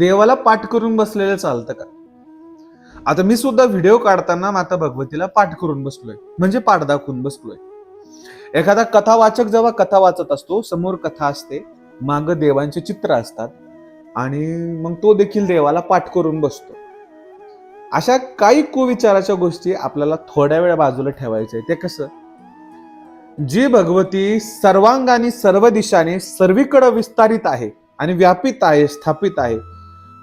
देवाला पाठ करून बसलेलं चालतं का? आता मी सुद्धा व्हिडिओ काढताना माता भगवतीला पाठ करून बसलोय, म्हणजे पाठ दाखवून बसलोय. एखादा कथावाचक जेव्हा कथा वाचत असतो, समोर कथा असते, माग देवांचे चित्र असतात आणि मग तो देखील देवाला पाठ करून बसतो. अशा काही कुविचाराच्या गोष्टी आपल्याला थोड्या वेळ बाजूला ठेवायच्या. ते कसं, जी भगवती सर्वांगाने सर्व दिशाने सर्वीकडे विस्तारित आहे आणि व्यापित आहे, स्थापित आहे,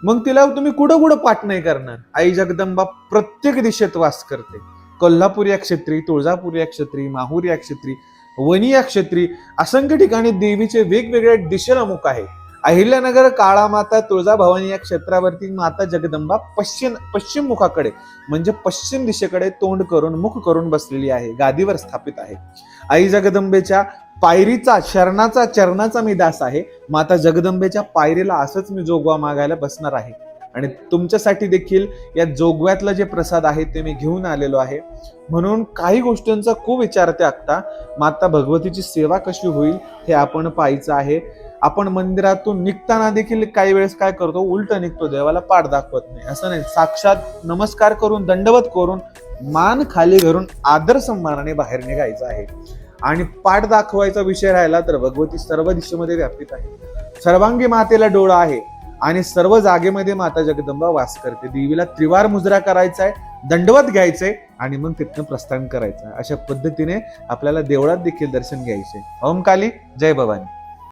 मग तिला तुम्ही कुठं कुठं पाठ नाही करणार? आई जगदंबा प्रत्येक दिशेत वास करते. कोल्हापूर या क्षेत्री, तुळजापूर या क्षेत्री, माहूर या क्षेत्री, वणी या क्षेत्री, असंख्य ठिकाणी देवीचे वेगवेगळ्या दिशेला मुख आहे. अहिल्यानगर, काळामाता, तुळजाभवानी या क्षेत्रावरती माता जगदंबा पश्चिम मुखाकडे म्हणजे पश्चिम दिशेकडे तोंड करून, मुख करून बसलेली आहे, गादीवर स्थापित आहे. आई जगदंबेच्या पायरीचा, चरणाचा मी दास आहे. माता जगदंबेच्या पायरीला असंच मी जोगवा मागायला बसणार आहे आणि तुमच्यासाठी देखील या जोगव्यातला जे प्रसाद आहे ते मी घेऊन आलेलो आहे. म्हणून काही गोष्टींचा खूप विचार त्यागता माता भगवतीची सेवा कशी होईल हे आपण पाहायचं आहे. आपण मंदिरातून निघताना देखील काही वेळेस काय करतो, उलट निघतो, देवाला पाठ दाखवत नाही. असं नाही, साक्षात नमस्कार करून, दंडवत करून, मान खाली घरून आदर सन्मानाने बाहेर निघायचं आहे. आणि पाठ दाखवायचा विषय राहिला तर भगवती सर्व दिशेमध्ये व्यापित आहे. सर्वांगी मातेला डोळा आहे आणि सर्व जागेमध्ये माता जगदंबा वास करते. देवीला त्रिवार मुजरा करायचा आहे, दंडवत घ्यायचंय आणि मग तिथनं प्रस्थान करायचं. अशा पद्धतीने आपल्याला देवळात देखील दर्शन घ्यायचे. ओम काली, जय भवानी.